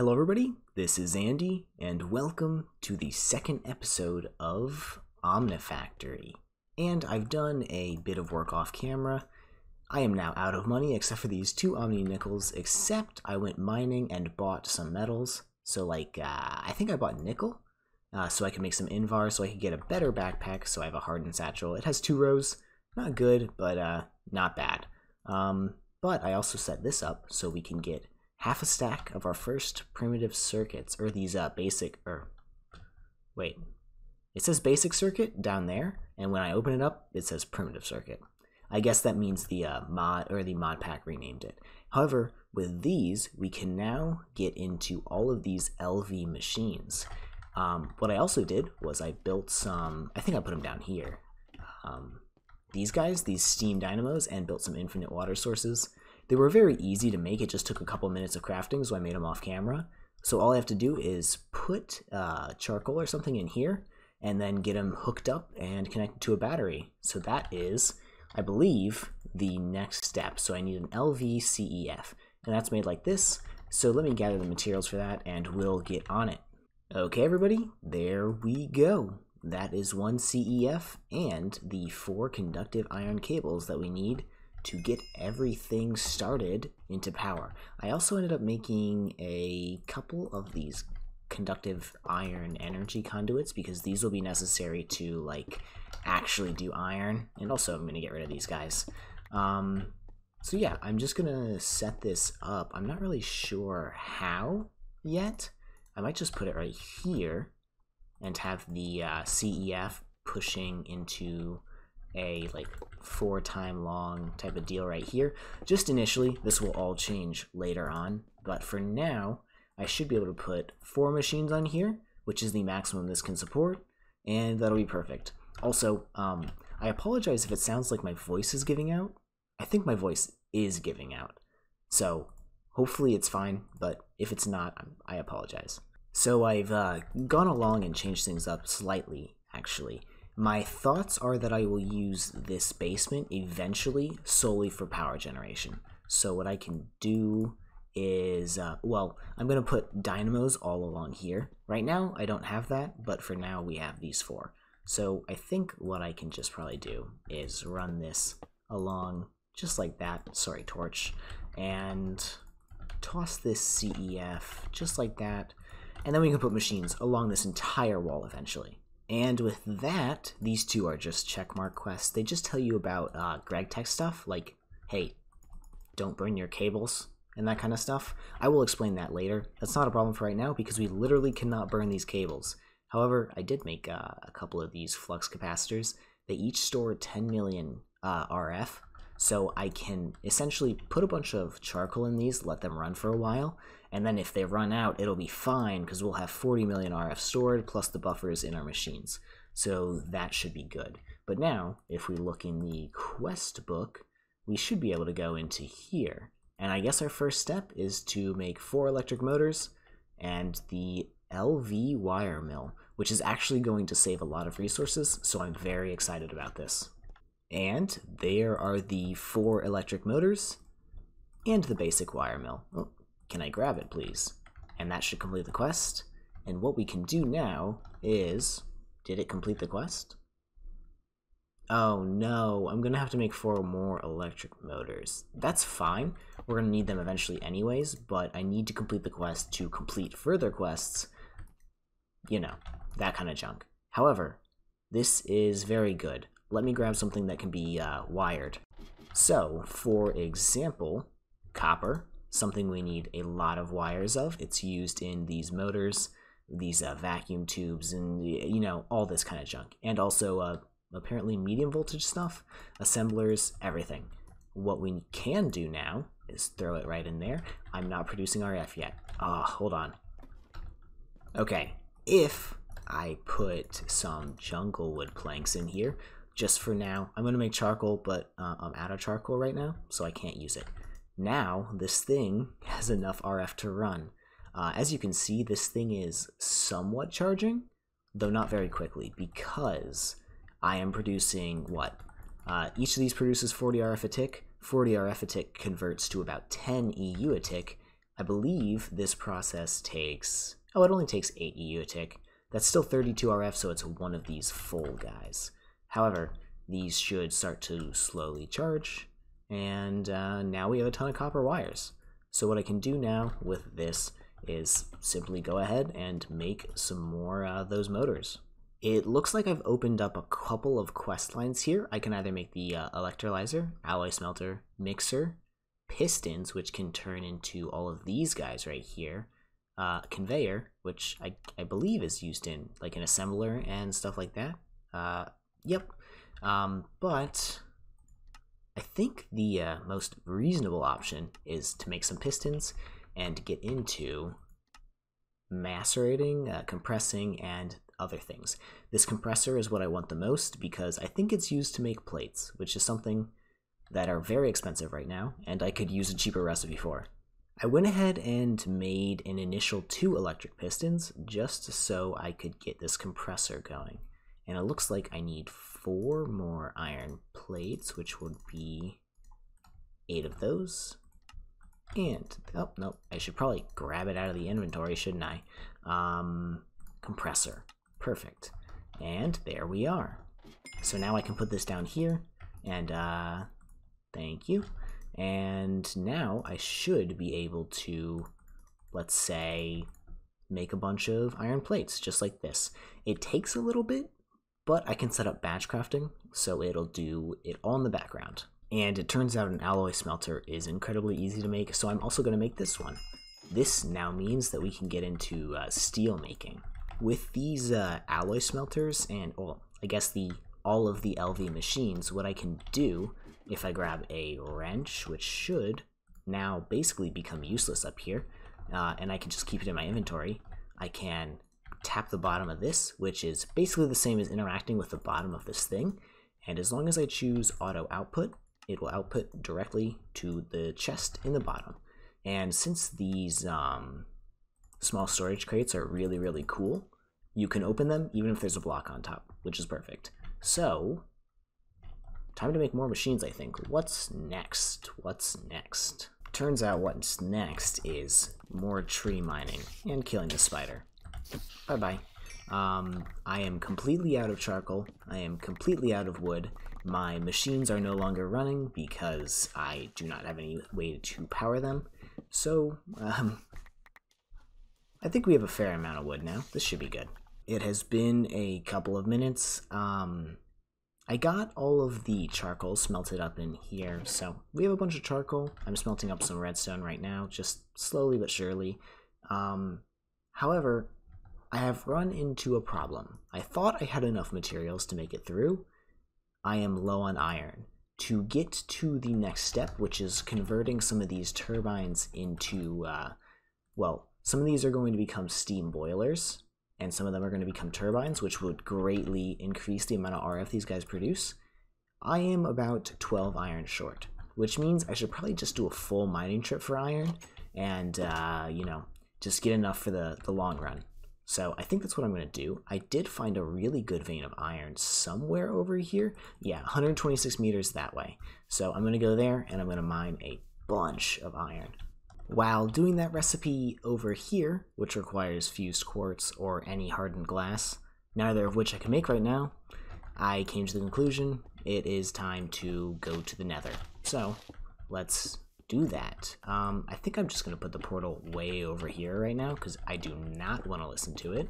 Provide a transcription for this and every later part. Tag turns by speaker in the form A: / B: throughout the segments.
A: Hello everybody, this is Andy, and welcome to the second episode of Omnifactory. And I've done a bit of work off camera. I am now out of money except for these 2 Omni nickels, except I went mining and bought some metals. So I think I bought nickel, so I could make some invar, so I could get a better backpack, so I have a hardened satchel. It has 2 rows, not good, but not bad. But I also set this up so we can get half a stack of our first primitive circuits, or these wait, it says basic circuit down there, and when I open it up, it says primitive circuit. I guess that means the mod pack renamed it. However, with these, we can now get into all of these LV machines. What I also did was I built some, I think I put them down here, these guys, these steam dynamos, and built some infinite water sources. They were very easy to make, it just took a couple minutes of crafting, so I made them off camera. So all I have to do is put charcoal or something in here, and then get them hooked up and connected to a battery. So that is, I believe, the next step. So I need an LVCEF, and that's made like this. So let me gather the materials for that, and we'll get on it. Okay everybody, there we go. That is 1 CEF and the 4 conductive iron cables that we need to get everything started into power. I also ended up making a couple of these conductive iron energy conduits because these will be necessary to actually do iron, and also I'm gonna get rid of these guys. So yeah, I'm just gonna set this up. I'm not really sure how yet. I might just put it right here and have the CEF pushing into a 4-time long type of deal right here. Just initially, this will all change later on, but for now, I should be able to put 4 machines on here, which is the maximum this can support, and that'll be perfect. Also, I apologize if it sounds like my voice is giving out. I think my voice is giving out, so hopefully it's fine, but if it's not, I apologize. So I've gone along and changed things up slightly, actually. My thoughts are that I will use this basement eventually solely for power generation. So what I can do is, well, I'm going to put dynamos all along here. Right now, I don't have that, but for now, we have these 4. So I think what I can just probably do is run this along just like that, sorry, torch, and toss this CEF just like that, and then we can put machines along this entire wall eventually. And with that, these 2 are just checkmark quests. They just tell you about GregTech stuff, like, hey, don't burn your cables and that kind of stuff. I will explain that later. That's not a problem for right now because we literally cannot burn these cables. However, I did make a couple of these flux capacitors. They each store 10 million RF, so I can essentially put a bunch of charcoal in these, let them run for a while, and then if they run out, it'll be fine because we'll have 40 million RF stored plus the buffers in our machines. So that should be good. But now, if we look in the quest book, we should be able to go into here. And I guess our first step is to make 4 electric motors and the LV wire mill, which is actually going to save a lot of resources, so I'm very excited about this. And there are the 4 electric motors and the basic wire mill. Oh, can I grab it, please? And that should complete the quest. And what we can do now is... Did it complete the quest? Oh no, I'm gonna have to make 4 more electric motors. That's fine. We're gonna need them eventually anyways, but I need to complete the quest to complete further quests. You know, that kind of junk. However, this is very good. Let me grab something that can be wired. So, for example, copper. Something we need a lot of wires of. It's used in these motors, these vacuum tubes, and you know, all this kind of junk. And also apparently medium voltage stuff, assemblers, everything. What we can do now is throw it right in there. I'm not producing RF yet. Hold on. Okay, if I put some jungle wood planks in here, just for now, I'm going to make charcoal, but I'm out of charcoal right now, so I can't use it. Now, this thing has enough RF to run. As you can see, this thing is somewhat charging, though not very quickly, because I am producing, what? Each of these produces 40 RF a tick. 40 RF a tick converts to about 10 EU a tick. I believe this process takes, oh, it only takes 8 EU a tick. That's still 32 RF, so it's one of these full guys. However, these should start to slowly charge, and now we have a ton of copper wires. So what I can do now with this is simply go ahead and make some more of those motors. It looks like I've opened up a couple of quest lines here. I can either make the Electrolyzer, Alloy Smelter, Mixer, Pistons, which can turn into all of these guys right here, Conveyor, which I believe is used in like an assembler and stuff like that. Yep. But I think the most reasonable option is to make some pistons and get into macerating, compressing, and other things. This compressor is what I want the most because I think it's used to make plates, which is something that are very expensive right now, and I could use a cheaper recipe for. I went ahead and made an initial 2 electric pistons just so I could get this compressor going. And it looks like I need 4 more iron plates, which would be 8 of those. And, oh, no, I should probably grab it out of the inventory, shouldn't I? Compressor. Perfect. And there we are. So now I can put this down here, and, thank you. And now I should be able to, let's say, make a bunch of iron plates, just like this. It takes a little bit, but I can set up batch crafting, so it'll do it all in the background. And it turns out an alloy smelter is incredibly easy to make, so I'm also going to make this one. This now means that we can get into steel making. With these alloy smelters and, well, I guess all of the LV machines, what I can do, if I grab a wrench, which should now basically become useless up here, and I can just keep it in my inventory, I can tap the bottom of this, which is basically the same as interacting with the bottom of this thing, and as long as I choose auto output, it will output directly to the chest in the bottom. And since these small storage crates are really, really cool, you can open them even if there's a block on top, which is perfect. So, time to make more machines, I think. What's next? What's next? Turns out what's next is more tree mining and killing the spider. Bye-bye. I am completely out of charcoal. I am completely out of wood. My machines are no longer running because I do not have any way to power them. So, I think we have a fair amount of wood now. This should be good. It has been a couple of minutes. I got all of the charcoal smelted up in here, so we have a bunch of charcoal. I'm smelting up some redstone right now, just slowly but surely. However, I have run into a problem. I thought I had enough materials to make it through. I am low on iron. To get to the next step, which is converting some of these turbines into, well, some of these are going to become steam boilers, and some of them are going to become turbines, which would greatly increase the amount of RF these guys produce. I am about 12 iron short, which means I should probably just do a full mining trip for iron, and, you know, just get enough for the long run. So I think that's what I'm going to do. I did find a really good vein of iron somewhere over here. Yeah, 126 meters that way. So I'm going to go there and I'm going to mine a bunch of iron. While doing that recipe over here, which requires fused quartz or any hardened glass, neither of which I can make right now, I came to the conclusion it is time to go to the Nether. So let's do that. I think I'm just going to put the portal way over here right now because I do not want to listen to it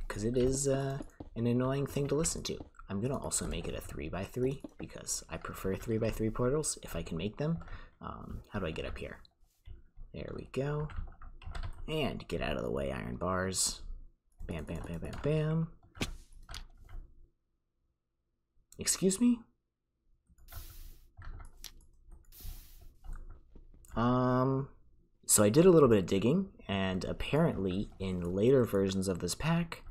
A: because it is an annoying thing to listen to. I'm going to also make it a 3x3 because I prefer 3x3 portals if I can make them. How do I get up here? There we go. And get out of the way, iron bars. Bam, bam, bam, bam, bam. Excuse me? So I did a little bit of digging, and apparently in later versions of this pack,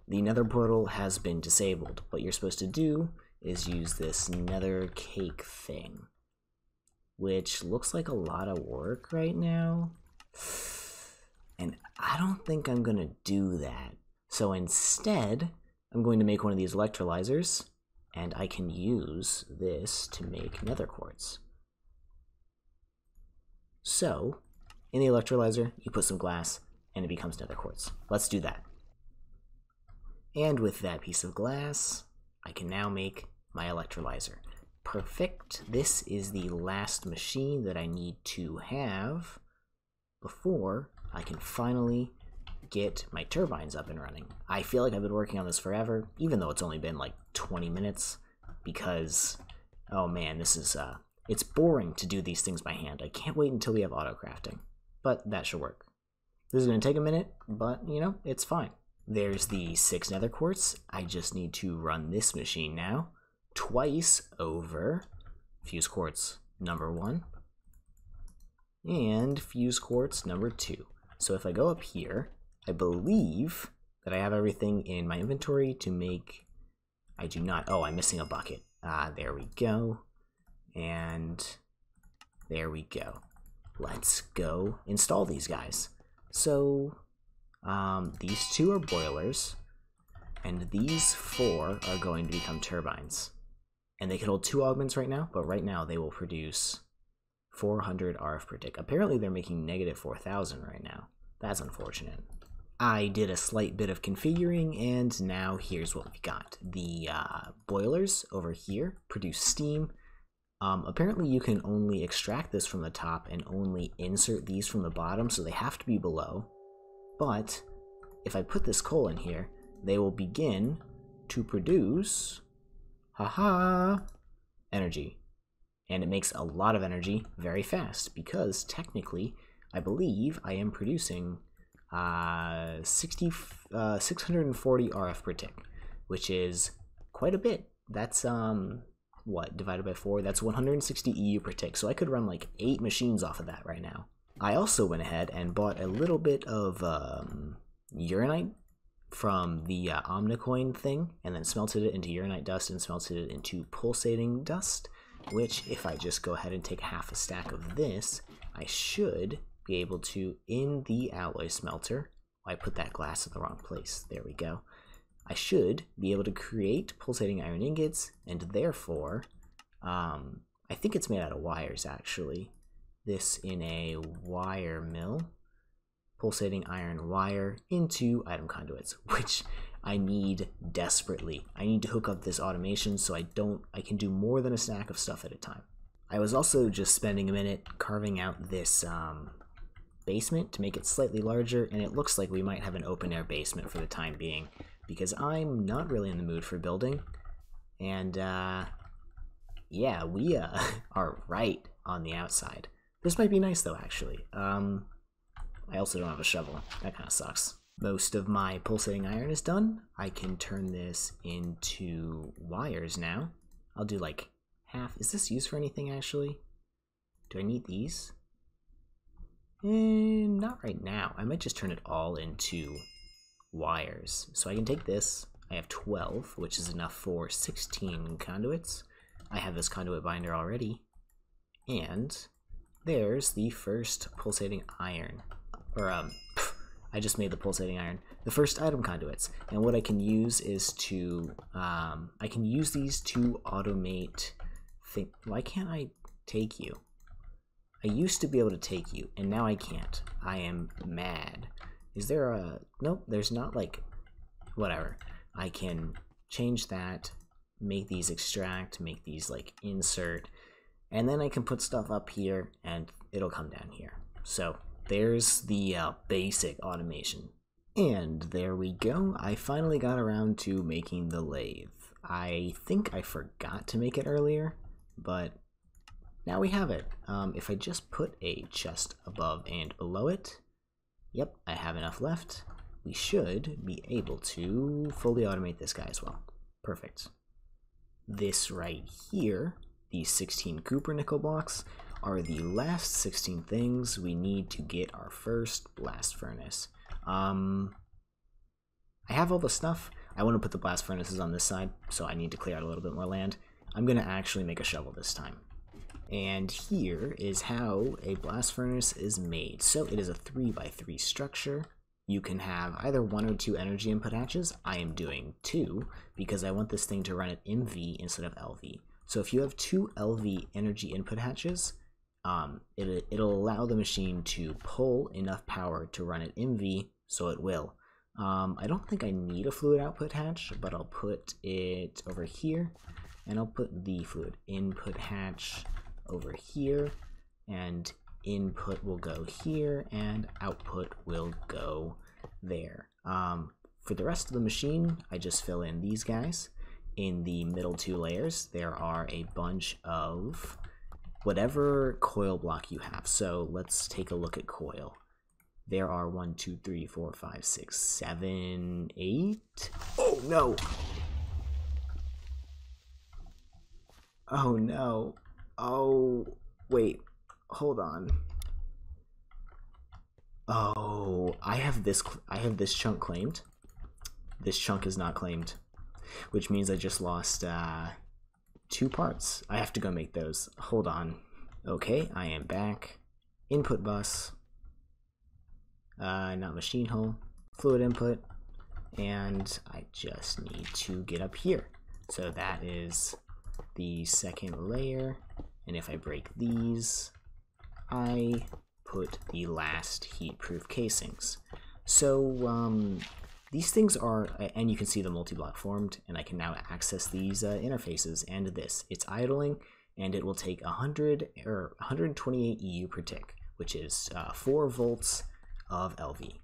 A: the nether portal has been disabled. What you're supposed to do is use this nether cake thing, which looks like a lot of work right now, and I don't think I'm gonna do that. So instead, I'm going to make one of these electrolyzers, and I can use this to make nether quartz. So, In the electrolyzer, you put some glass, and it becomes nether quartz. Let's do that. And with that piece of glass, I can now make my electrolyzer. Perfect. This is the last machine that I need to have before I can finally get my turbines up and running. I feel like I've been working on this forever, even though it's only been like 20 minutes, because, oh man, this is, it's boring to do these things by hand. I can't wait until we have auto crafting, but that should work. This is going to take a minute, but, you know, it's fine. There's the 6 nether quartz. I just need to run this machine now twice over fuse quartz number 1 and fuse quartz number 2. So if I go up here, I believe that I have everything in my inventory to make... I do not. Oh, I'm missing a bucket. There we go. And there we go. Let's go install these guys. So these 2 are boilers, and these 4 are going to become turbines. And they can hold 2 augments right now, but right now they will produce 400 RF per tick. Apparently they're making negative 4,000 right now. That's unfortunate. I did a slight bit of configuring, and now here's what we got. The boilers over here produce steam. Apparently you can only extract this from the top and only insert these from the bottom, so they have to be below. But if I put this coal in here, they will begin to produce, energy. And it makes a lot of energy very fast, because technically, I believe I am producing 640 RF per tick, which is quite a bit. That's, what, divided by 4? That's 160 EU per tick, so I could run like 8 machines off of that right now. I also went ahead and bought a little bit of uranite from the Omnicoin thing, and then smelted it into uranite dust and smelted it into pulsating dust, which if I just go ahead and take half a stack of this, I should be able to, in the alloy smelter, I put that glass in the wrong place, there we go, I should be able to create pulsating iron ingots, and therefore, I think it's made out of wires actually, this in a wire mill, pulsating iron wire into item conduits, which I need desperately. I need to hook up this automation so I can do more than a stack of stuff at a time. I was also just spending a minute carving out this basement to make it slightly larger, and it looks like we might have an open air basement for the time being, because I'm not really in the mood for building, and yeah, we are right on the outside. This might be nice though, actually. I also don't have a shovel. That kind of sucks. Most of my pulsating iron is done. I can turn this into wires now. I'll do like half. Is this used for anything actually? Do I need these? Not right now. I might just turn it all into wires. So I can take this. I have 12, which is enough for 16 conduits. I have this conduit binder already. And there's the first pulsating iron. Or, I just made the pulsating iron. The first item conduits. And what I can use is to, I can use these to automate why can't I take you? I used to be able to take you, and now I can't. I am mad. Is there a, nope, there's not like, whatever. I can change that, make these extract, make these like insert, and then I can put stuff up here and it'll come down here. So there's the basic automation. And there we go. I finally got around to making the lathe. I think I forgot to make it earlier, but now we have it. If I just put a chest above and below it, yep, I have enough left. We should be able to fully automate this guy as well. Perfect. This right here, these 16 Cooper nickel blocks, are the last 16 things we need to get our first blast furnace. I have all the stuff. I want to put the blast furnaces on this side, so I need to clear out a little bit more land. I'm going to actually make a shovel this time. And here is how a blast furnace is made. So it is a 3x3 structure. You can have either 1 or 2 energy input hatches. I am doing 2 because I want this thing to run at MV instead of LV. So if you have 2 LV energy input hatches, it'll allow the machine to pull enough power to run at MV, so it will. I don't think I need a fluid output hatch, but I'll put it over here, and I'll put the fluid input hatch over here, and input will go here, and output will go there. For the rest of the machine, I just fill in these guys. In the middle two layers, there are a bunch of whatever coil block you have. So let's take a look at coil. There are 1, 2, 3, 4, 5, 6, 7, 8. Oh no! Oh no. Oh, wait. Hold on. Oh, I have this chunk claimed. This chunk is not claimed, which means I just lost 2 parts. I have to go make those. Hold on. Okay, I am back. Input bus. Not machine hull. Fluid input. And I just need to get up here. So that is the second layer. And if I break these, I put the last heat-proof casings. So these things are, and you can see the multi-block formed, and I can now access these interfaces and this. It's idling, and it will take 128 EU per tick, which is 4 volts of LV.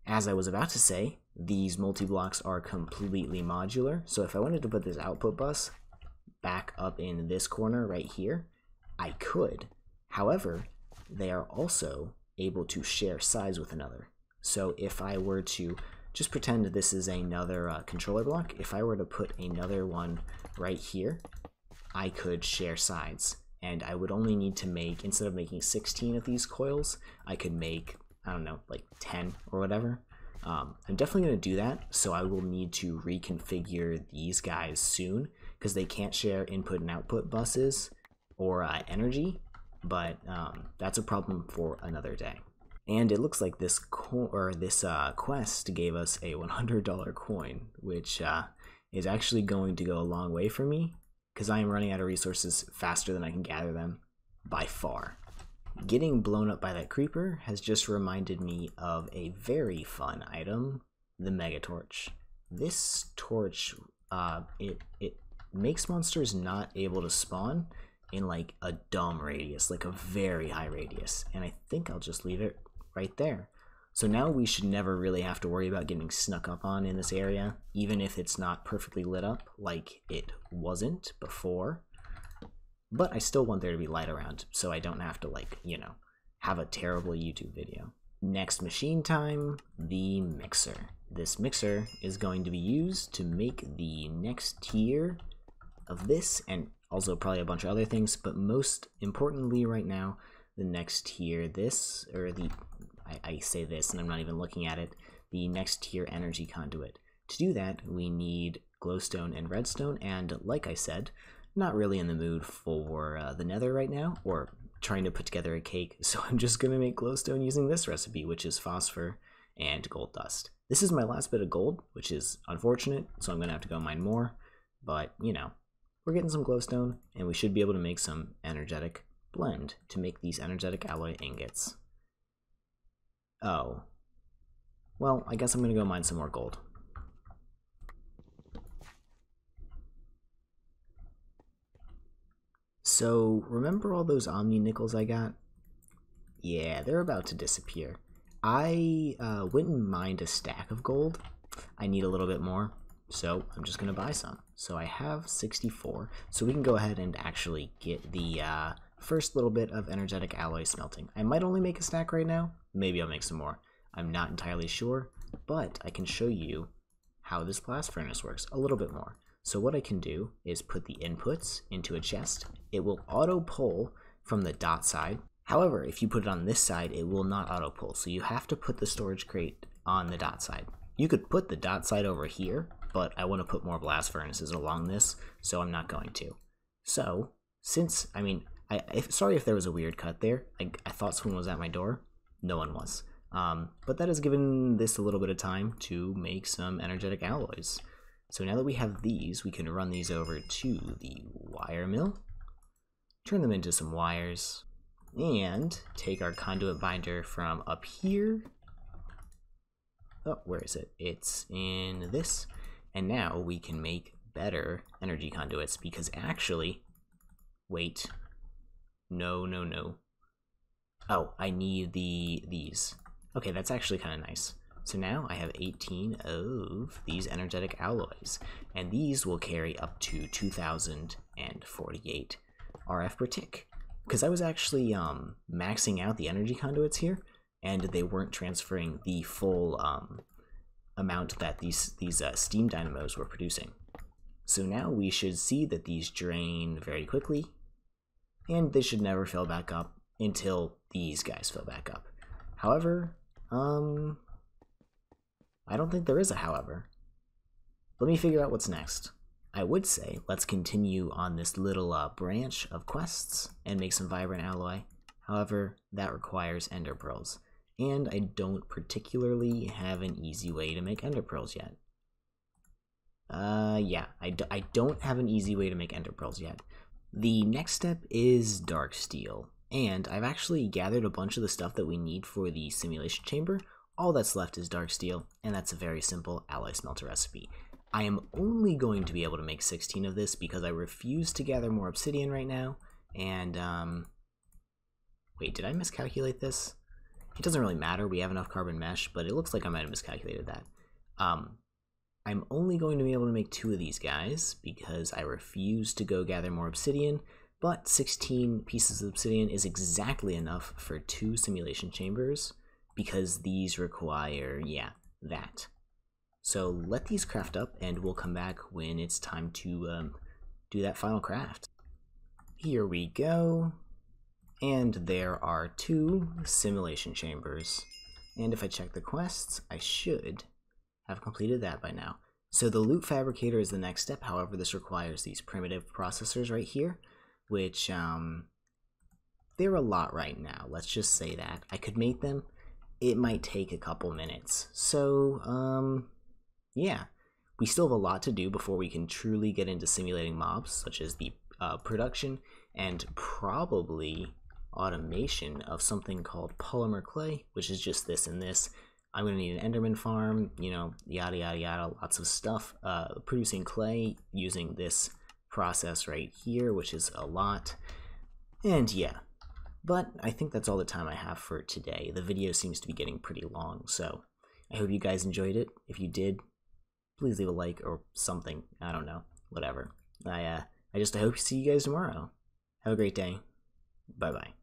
A: As I was about to say, these multi-blocks are completely modular, so if I wanted to put this output bus back up in this corner right here, I could. However, they are also able to share size with another. So if I were to just pretend this is another controller block, if I were to put another one right here, I could share sides. And I would only need to make, instead of making 16 of these coils, I could make, I don't know, like 10 or whatever. I'm definitely going to do that, so I will need to reconfigure these guys soon, because they can't share input and output buses or energy, but that's a problem for another day. And it looks like this quest gave us a $100 coin, which is actually going to go a long way for me, because I am running out of resources faster than I can gather them, by far. Getting blown up by that creeper has just reminded me of a very fun item, the Mega Torch. This torch, it makes monsters not able to spawn in like a dumb radius, like a very high radius, and I think I'll just leave it right there. So now we should never really have to worry about getting snuck up on in this area, even if it's not perfectly lit up like it wasn't before. But I still want there to be light around, so I don't have to, like, you know, have a terrible YouTube video. Next machine time, the mixer. This mixer is going to be used to make the next tier of this, and also probably a bunch of other things, but most importantly right now, the next tier, this, or the, I say this and I'm not even looking at it, the next tier energy conduit. To do that, we need glowstone and redstone, and like I said, not really in the mood for the nether right now, or trying to put together a cake, so I'm just going to make glowstone using this recipe, which is phosphor and gold dust. This is my last bit of gold, which is unfortunate, so I'm going to have to go mine more, but, you know, we're getting some glowstone, and we should be able to make some energetic blend to make these energetic alloy ingots. Oh. Well, I guess I'm going to go mine some more gold. So, remember all those Omni nickels I got? Yeah, they're about to disappear. I wouldn't mind a stack of gold. I need a little bit more, so I'm just going to buy some. So I have 64, so we can go ahead and actually get the first little bit of energetic alloy smelting. I might only make a stack right now. Maybe I'll make some more. I'm not entirely sure, but I can show you how this blast furnace works a little bit more. So what I can do is put the inputs into a chest. It will auto pull from the dot side. However, if you put it on this side, it will not auto pull. So you have to put the storage crate on the dot side. You could put the dot side over here, but I want to put more blast furnaces along this, so I'm not going to. So, since, I mean, sorry if there was a weird cut there. I thought someone was at my door. No one was. But that has given this a little bit of time to make some energetic alloys. So now that we have these, we can run these over to the wire mill, turn them into some wires, and take our conduit binder from up here. Oh, where is it? It's in this. And now we can make better energy conduits because actually, wait, no. Oh, I need these. Okay, that's actually kind of nice. So now I have 18 of these energetic alloys, and these will carry up to 2048 RF per tick. Because I was actually maxing out the energy conduits here, and they weren't transferring the full amount that these steam dynamos were producing. So now we should see that these drain very quickly, and they should never fill back up until these guys fill back up. However, I don't think there is a however. Let me figure out what's next. I would say let's continue on this little branch of quests and make some vibrant alloy. However, that requires ender pearls, and I don't particularly have an easy way to make ender pearls yet. Yeah, I don't have an easy way to make ender pearls yet. The next step is dark steel, and I've actually gathered a bunch of the stuff that we need for the simulation chamber. All that's left is dark steel, and that's a very simple alloy smelter recipe. I am only going to be able to make 16 of this because I refuse to gather more obsidian right now, and wait, did I miscalculate this? It doesn't really matter, we have enough carbon mesh, but it looks like I might have miscalculated that. I'm only going to be able to make 2 of these guys because I refuse to go gather more obsidian, but 16 pieces of obsidian is exactly enough for 2 simulation chambers because these require, yeah, that. So let these craft up and we'll come back when it's time to do that final craft. Here we go. And there are 2 simulation chambers. And if I check the quests, I should have completed that by now. So the loot fabricator is the next step. However, this requires these primitive processors right here, which they're a lot right now. Let's just say that. I could make them. It might take a couple minutes. So, yeah. We still have a lot to do before we can truly get into simulating mobs, such as the production and probably automation of something called polymer clay, which is just this and this. I'm going to need an Enderman farm, you know, yada yada yada, lots of stuff. Producing clay using this process right here, which is a lot. And yeah, but I think that's all the time I have for today. The video seems to be getting pretty long, so I hope you guys enjoyed it. If you did, please leave a like or something. I don't know, whatever. I hope to see you guys tomorrow. Have a great day. Bye bye.